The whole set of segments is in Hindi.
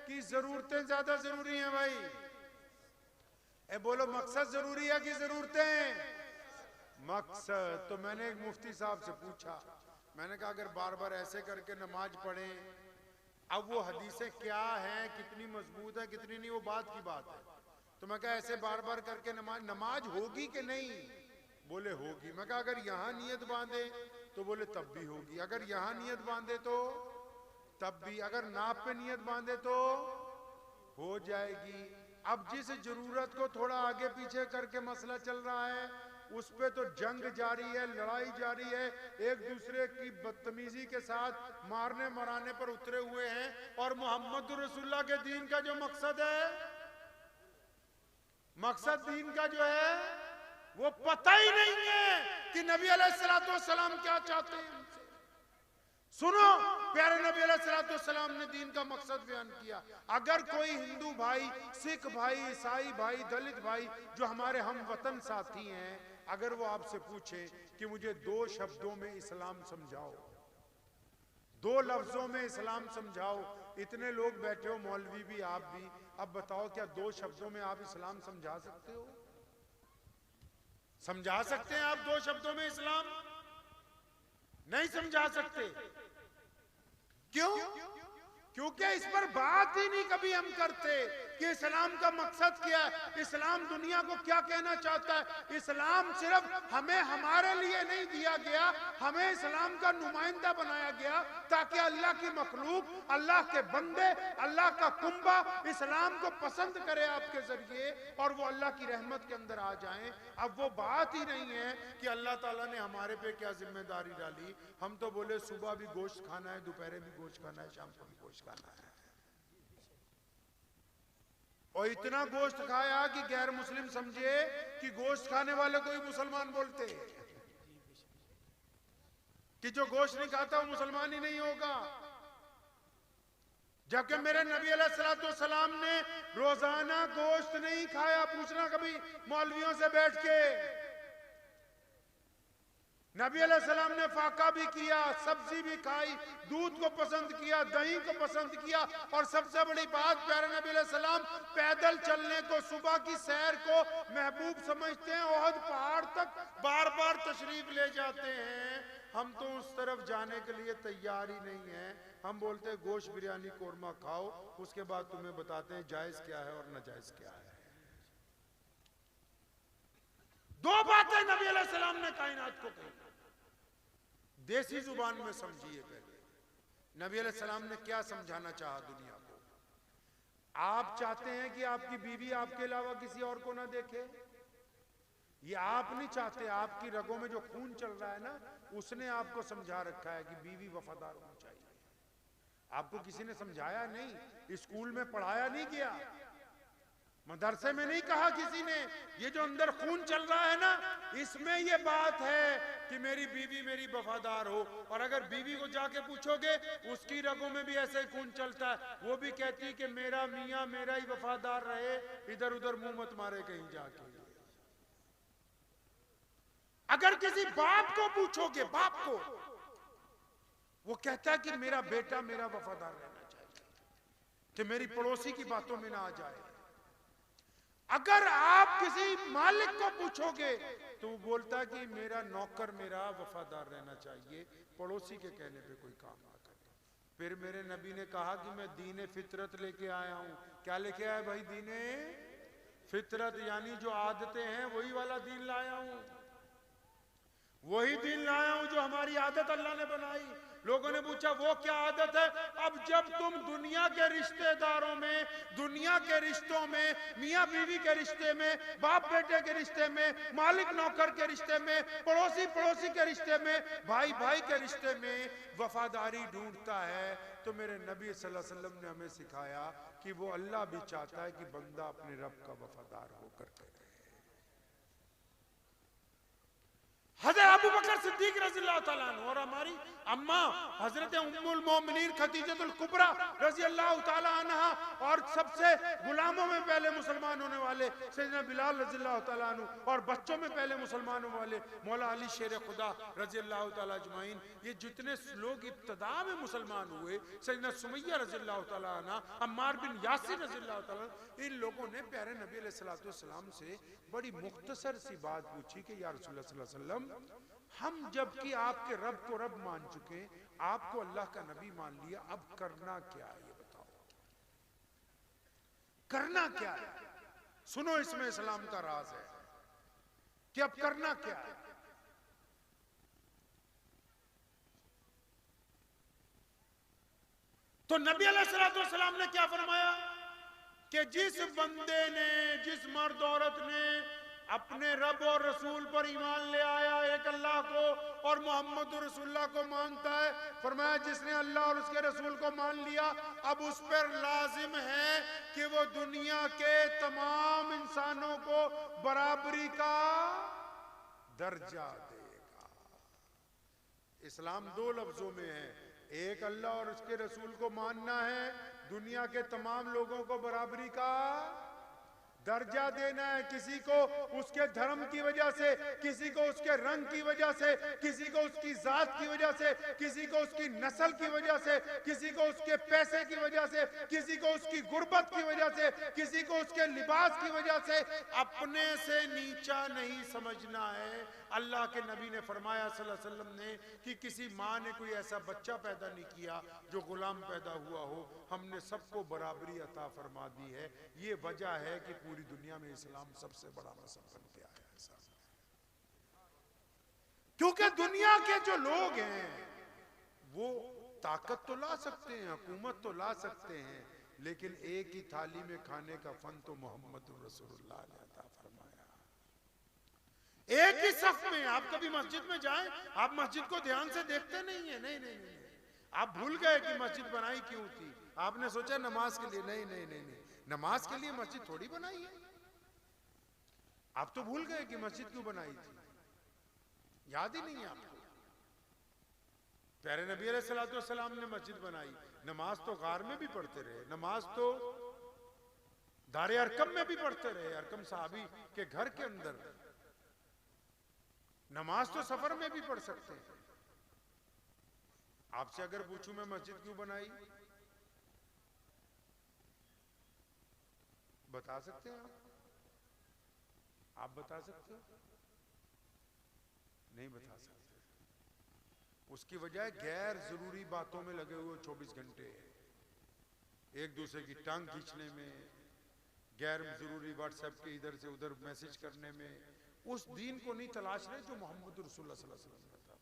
कि जरूरतें ज्यादा जरूरी हैं भाई? बोलो, मकसद जरूरी है कि जरूरतें? मकसद। तो मैंने एक मुफ्ती साहब से पूछा, मैंने कहा अगर बार बार ऐसे करके नमाज पढ़ें, अब वो हदीसें क्या हैं, कितनी मजबूत है कितनी नहीं, वो बात की बात है। तो मैं कहा ऐसे बार बार करके नमाज होगी कि नहीं? बोले होगी। मैं कहा अगर यहां नियत बांधे तो बोले तब भी होगी, अगर यहां नियत बांधे तो तब भी, अगर नाप पे नियत बांधे तो हो जाएगी। अब जिस जरूरत को थोड़ा आगे पीछे करके मसला चल रहा है, उस पे तो जंग जारी है, लड़ाई जारी है, एक दूसरे की बदतमीजी के साथ मारने मराने पर उतरे हुए हैं। और मोहम्मद रसूलुल्लाह के दीन का जो मकसद है, मकसद दीन का जो है, वो पता ही नहीं है कि नबी अलैहिस्सलाम क्या चाहते हैं। सुनो, प्यारे नबी अलैहिस्सलाम ने दीन का मकसद बयान किया। अगर कोई हिंदू भाई, सिख भाई, ईसाई भाई, दलित भाई जो हमारे हम वतन साथी हैं, अगर वो आपसे पूछे कि मुझे 2 शब्दों में इस्लाम समझाओ, 2 लफ्जों में इस्लाम समझाओ, इतने लोग बैठे हो, मौलवी भी आप भी, अब बताओ क्या 2 शब्दों में आप इस्लाम समझा सकते हो? समझा सकते हैं आप 2 शब्दों में इस्लाम? नहीं समझा सकते। क्यों? क्योंकि इस पर बात ही नहीं कभी हम करते कि इस्लाम का मकसद क्या है, इस्लाम दुनिया को क्या कहना चाहता है। इस्लाम सिर्फ हमें हमारे लिए नहीं दिया गया, हमें इस्लाम का नुमाइंदा बनाया गया ताकि अल्लाह की मखलूक, अल्लाह के बंदे, अल्लाह का कुंबा इस्लाम को पसंद करे आपके जरिए और वो अल्लाह की रहमत के अंदर आ जाएं। अब वो बात ही नहीं है कि अल्लाह ताला ने हमारे पे क्या जिम्मेदारी डाली। हम तो बोले सुबह भी गोश्त खाना है, दोपहर भी गोश्त खाना है, शाम को भी गोश्त खाना है, और इतना गोश्त खाया कि गैर मुस्लिम समझे कि गोश्त खाने वाले को ही मुसलमान बोलते, कि जो गोश्त नहीं खाता वो मुसलमान ही नहीं होगा। जबकि मेरे नबी अलैहिस्सलाम ने रोजाना गोश्त नहीं खाया। पूछना कभी मौलवियों से बैठ के, नबी अलैहिस्सलाम ने फाका भी किया, सब्जी भी खाई, दूध को पसंद किया, दही को पसंद किया, और सबसे बड़ी बात, प्यारे नबी अलैहिस्सलाम पैदल चलने को, सुबह की सैर को महबूब समझते हैं। ओहद पहाड़ तक बार बार तशरीफ ले जाते हैं। हम तो उस तरफ जाने के लिए तैयार ही नहीं है। हम बोलते हैं गोश्त बिरयानी कोरमा खाओ, उसके बाद तुम्हें बताते हैं जायज क्या है और नाजायज क्या है। 2 बातें नबी अलैहिस्सलाम ने कायनात को कही, देसी जुबान में समझिए। पहले नबी अलैहिस्सलाम ने क्या समझाना चाहा दुनिया को? आप चाहते हैं कि आपकी बीवी आपके अलावा किसी और को ना देखे? ये आप नहीं चाहते। आपकी रगों में जो खून चल रहा है ना, उसने आपको समझा रखा है कि बीवी वफादार होनी चाहिए। आपको किसी ने समझाया नहीं, स्कूल में पढ़ाया नहीं गया, मदरसे में नहीं कहा किसी ने। ये जो अंदर खून चल रहा है ना, इसमें ये बात है कि मेरी बीवी मेरी वफादार हो। और अगर बीवी को जाके पूछोगे, उसकी रगों में भी ऐसे ही खून चलता है, वो भी कहती है कि मेरा मियां मेरा ही वफादार रहे, इधर उधर मुंह मत मारे कहीं जाके। अगर किसी बाप को पूछोगे, बाप को, वो कहता है कि मेरा बेटा मेरा वफादार रहना चाहिए, कि मेरी पड़ोसी की बातों में ना आ जाए। अगर आप किसी मालिक को पूछोगे तो वो बोलता है कि मेरा नौकर मेरा वफादार रहना चाहिए, पड़ोसी के कहने पे कोई काम ना करे। फिर मेरे नबी ने कहा कि मैं दीने फितरत लेके आया हूं। क्या लेके आया भाई? दीने फितरत, यानी जो आदतें हैं वही वाला दीन लाया हूं, वही दीन लाया हूं जो हमारी आदत अल्लाह ने बनाई। लोगों ने पूछा वो क्या आदत है? अब जब तुम दुनिया के रिश्तेदारों में, दुनिया के रिश्तों में, मियां बीवी के रिश्ते में, बाप बेटे के रिश्ते में, मालिक नौकर के रिश्ते में, पड़ोसी पड़ोसी के रिश्ते में, भाई भाई के रिश्ते में वफादारी ढूंढता है, तो मेरे नबी सल्लल्लाहु अलैहि वसल्लम ने हमें सिखाया कि वो अल्लाह भी चाहता है कि बंदा अपने रब का वफादार होकर के रहे। हज़रत अबू बकर सिद्दीक रज़ियल्लाहु ताला अन्हु और हमारी अम्मा हजरत उम्मुल मोमिनीन खदीजतुल कुबरा रज़ियल्लाहु ताला अन्हा और सबसे गुलामों में पहले मुसलमान होने वाले सैयदना बिलाल रज़ियल्लाहु ताला अन्हु और बच्चों में पहले मुसलमान होने वाले मौला अली शेर खुदा रज़ियल्लाहु ताला अजमाइन, ये जितने लोग इब्तिदा में मुसलमान हुए, सैयदना सुमैया रज़ियल्लाहु ताला अन्हा, अम्मार बिन यासिर रज़ियल्लाहु ताला, इन लोगों ने प्यारे नबी अलैहिस्सलातु वस्सलाम से बड़ी मुख्तसर सी बात पूछी कि या रसूलुल्लाह सल्लल्लाहु अलैहि वसल्लम, हम जबकि आपके रब को रब मान चुके, आपको अल्लाह का नबी मान लिया, अब करना क्या है, ये बताओ करना क्या है। सुनो इसमें इस्लाम का राज है कि अब करना क्या है। तो नबी अलैहिस्सलाम ने क्या फरमाया कि जिस बंदे ने, जिस मर्द औरत ने अपने रब और रसूल पर ईमान ले आया, एक अल्लाह को और मोहम्मद रसूलुल्लाह को मानता है, फरमाया जिसने अल्लाह और उसके रसूल को मान लिया, अब उस पर लाजिम है कि वो दुनिया के तमाम इंसानों को बराबरी का दर्जा देगा। इस्लाम दो लफ्जों में है, एक अल्लाह और उसके रसूल को मानना है, दुनिया के तमाम लोगों को बराबरी का दर्जा देना है। किसी को उसके धर्म की वजह से, किसी को उसके रंग की वजह से, किसी को उसकी जात की वजह से, किसी को उसकी नस्ल की वजह से, किसी को उसके पैसे की वजह से, किसी को उसकी गुर्बत की वजह से, किसी को उसके लिबास की वजह से अपने से नीचा नहीं समझना है। अल्लाह के नबी ने फरमाया सल्लल्लाहु अलैहि वसल्लम ने कि किसी माँ ने कोई ऐसा बच्चा पैदा नहीं किया जो गुलाम पैदा हुआ हो, हमने सबको बराबरी अता फरमा दी है। ये वजह है कि पूरी दुनिया में इस्लाम सबसे बड़ा मजहब बन के आया है साहब। क्योंकि दुनिया के जो लोग हैं वो ताकत तो ला सकते हैं, हुकूमत तो ला सकते हैं, लेकिन एक ही थाली में खाने का फन तो मोहम्मद रसूलुल्लाह ने अता फरमाया। एक ही सफ में, आप कभी मस्जिद में जाएं, आप मस्जिद को ध्यान से देखते नहीं है, नहीं नहीं नहीं, आप भूल गए कि मस्जिद बनाई क्यों थी। आपने सोचा नमाज के लिए, नहीं नहीं नहीं नहीं, नमाज के लिए मस्जिद थोड़ी बनाई है। आप तो भूल गए कि मस्जिद क्यों बनाई थी, याद ही नहीं है आपको। प्यारे नबी अलैहिस्सलातु वस्सलाम ने मस्जिद बनाई, नमाज तो गार में भी पढ़ते रहे, नमाज तो दारे अरकम में भी पढ़ते रहे, अरकम साहबी के घर के अंदर। नमाज तो सफर में भी पढ़ सकते हैं। आपसे अगर पूछूं मैं मस्जिद क्यों बनाई, बता सकते हैं आप बता सकते हो? नहीं बता सकते। उसकी वजह गैर जरूरी बातों में लगे हुए 24 घंटे, एक दूसरे की टांग खींचने में, गैर जरूरी व्हाट्सएप के इधर से उधर मैसेज करने में, उस दीन को नहीं तलाश रहे जो मोहम्मद रसूलुल्लाह सल्लल्लाहु अलैहि वसल्लम ने था।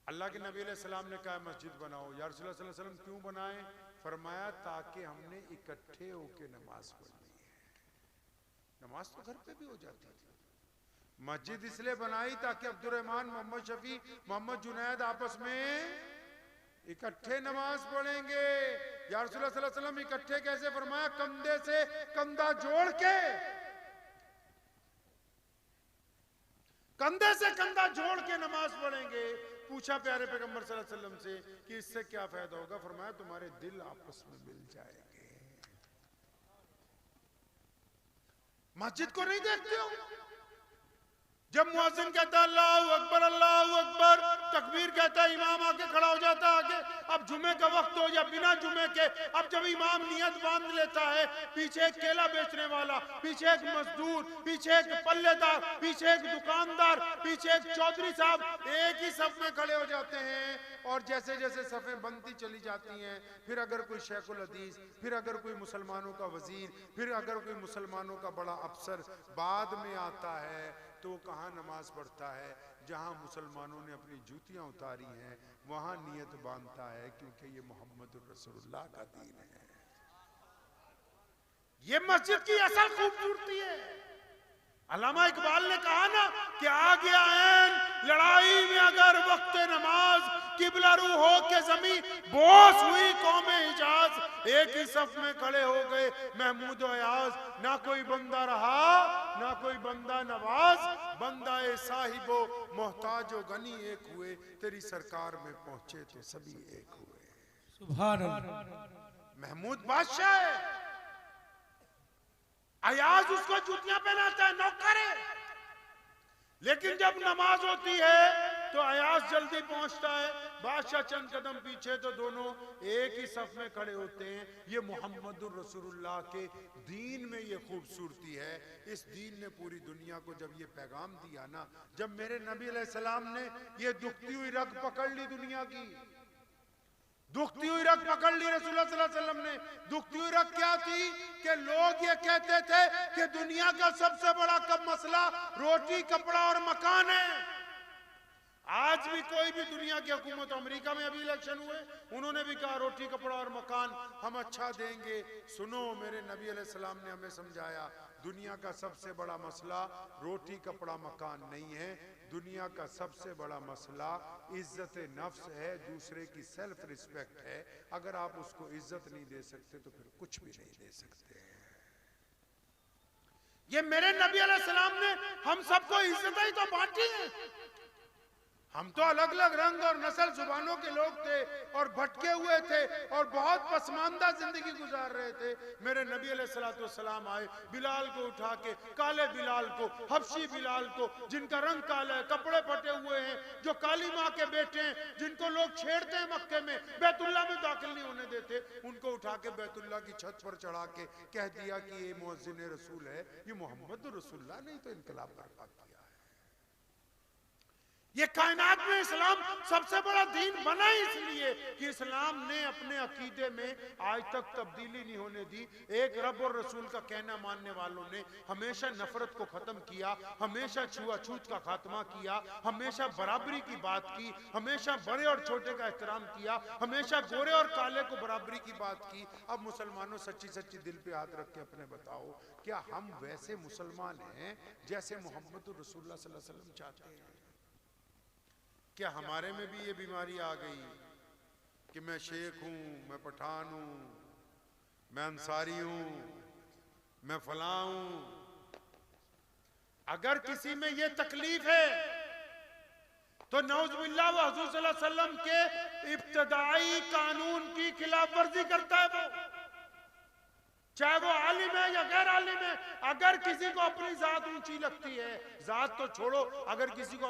अल्लाह के नबी अलैहि सलाम ने कहा मस्जिद बनाओ, या रसूलुल्लाह सल्लल्लाहु अलैहि वसल्लम क्यों बनाए? फरमाया ताकि हमने इकट्ठे होके नमाज पढ़नी है। नमाज तो घर पे भी हो जाती थी, मस्जिद इसलिए बनाई ताकि अब्दुर्रहमान, मोहम्मद शफी, मोहम्मद जुनैद आपस में इकट्ठे नमाज पढ़ेंगे। या रसूलुल्लाह सल्लल्लाहु अलैहि वसल्लम इकट्ठे कैसे? फरमाया कंधे से कंधा जोड़ के, कंधे से कंधा जोड़ के नमाज पढ़ेंगे। पूछा प्यारे पैगंबर सल्लल्लाहु अलैहि वसल्लम से कि इससे क्या फायदा होगा? फरमाया तुम्हारे दिल आपस में मिल जाएंगे। मस्जिद को नहीं देखते हो? जब मुअज्जिन कहता है अल्लाहू अकबर, अल्लाहू अकबर, तकबीर कहता है, इमाम आके खड़ा हो जाता है आगे। अब जुमे का वक्त हो या बिना जुमे के, अब जब इमाम नियत बांध लेता है, पीछे एक केला बेचने वाला, पीछे एक मजदूर, पीछे एक पल्लेदार, पीछे एक दुकानदार, पीछे एक चौधरी साहब, एक ही सफ में खड़े हो जाते हैं। और जैसे जैसे सफ़ें बनती चली जाती हैं, फिर अगर कोई शेखुल हदीस, फिर अगर कोई मुसलमानों का वजीर, फिर अगर कोई मुसलमानों का बड़ा अफसर बाद में आता है, तो कहाँ नमाज पढ़ता है? जहाँ मुसलमानों ने अपनी जूतियाँ उतारी हैं वहाँ नियत बांधता है, क्योंकि ये मोहम्मद रसूलुल्लाह का दीन है। ये मस्जिद की असल खूबसूरती है। अल्लामा इकबाल ने कहा ना कि आ गया ऐन लड़ाई में अगर वक्त नमाज, किबला रू हो के जमी बोस हुई कौमे हिजाज, एक ही सफ में खड़े हो गए महमूद और अयाज। ना कोई बंदा रहा ना कोई बंदा नवाज, बंदा ए साहिबो मोहताजो गनी एक हुए, तेरी सरकार में पहुंचे तो सभी एक हुए। सुभान अल्लाह। महमूद बादशाह है, अयाज उसको जूतियां पहनाता है, नौकर है। लेकिन जब नमाज होती है तो अयाज जल्दी पहुंचता है, बादशाह चंद कदम पीछे, तो दोनों एक ही सफ में खड़े होते हैं। ये मोहम्मदुर रसूलुल्लाह के दीन में ये खूबसूरती है। इस दीन ने पूरी दुनिया को जब ये पैगाम दिया ना, जब मेरे नबी अलैहिस्सलाम ने ये दुखती हुई रग पकड़ ली दुनिया की, दुखती हुई रग पकड़ ली रसूलुल्लाह सल्लल्लाहु अलैहि वसल्लम ने। दुखती हुई रग क्या थी कि लोग ये कहते थे कि दुनिया का सबसे बड़ा कब मसला रोटी कपड़ा और मकान है। आज भी कोई भी दुनिया की हुकूमत, अमेरिका में अभी इलेक्शन हुए, उन्होंने भी कहा रोटी कपड़ा और मकान हम अच्छा देंगे। सुनो, मेरे नबी अलैहिस्सलाम ने हमें समझाया, दुनिया का सबसे बड़ा मसला रोटी कपड़ा मकान नहीं है। दुनिया का सबसे बड़ा मसला इज्जत नफ्स है, दूसरे की सेल्फ रिस्पेक्ट है। अगर आप उसको इज्जत नहीं दे सकते तो फिर कुछ भी नहीं दे सकते। ये मेरे नबी अलैहिस्सलाम ने हम सबको इज्जत ही तो बांटी है। हम तो अलग अलग रंग और नस्ल जुबानों के लोग थे और भटके हुए थे और बहुत पसमानदा जिंदगी गुजार रहे थे। मेरे नबी अलैहिस्सलाम आए, बिलाल को उठा के, काले बिलाल को, हबशी बिलाल को, जिनका रंग काला है, कपड़े फटे हुए हैं, जो काली माँ के बेटे हैं, जिनको लोग छेड़ते हैं मक्के में, बैतुल्लाह में दाखिल नहीं होने देते, उनको उठा के बैतुल्लाह की छत पर चढ़ा के कह दिया कि ये मुअज्जिन रसूल है, ये मोहम्मद रसूलुल्लाह ने तो इनकलाब बर्पा किया है। ये कायनात में इस्लाम सबसे बड़ा दीन बना इसलिए कि इस्लाम ने अपने अकीदे में आज तक तब्दीली नहीं होने दी। एक रब और रसूल का कहना मानने वालों ने हमेशा नफरत को खत्म किया, हमेशा छुआछूत का खात्मा किया, हमेशा बराबरी की बात की, हमेशा बड़े और छोटे का एहतराम किया, हमेशा गोरे और काले को बराबरी की बात की। अब मुसलमानों, सच्ची सच्ची दिल पे हाथ रख के अपने बताओ, क्या हम वैसे मुसलमान हैं जैसे मोहम्मद रसूलुल्लाह सल्लल्लाहु अलैहि वसल्लम चाहते हैं? क्या हमारे में भी ये बीमारी आ गई कि मैं शेख हूं, मैं पठान हूं, मैं अंसारी हूं, मैं फलां हूं? अगर किसी में ये तकलीफ है तो नौजुबिल्लाह व हुजूर सल्लल्लाहु अलैहि वसल्लम के इब्तिदाई कानून की खिलाफ वर्जी करता है वो, चाहे वो आलिम है या गैर आलिम है। अगर किसी को अपनी जात ऊंची लगती है, जात तो छोड़ो, अगर किसी को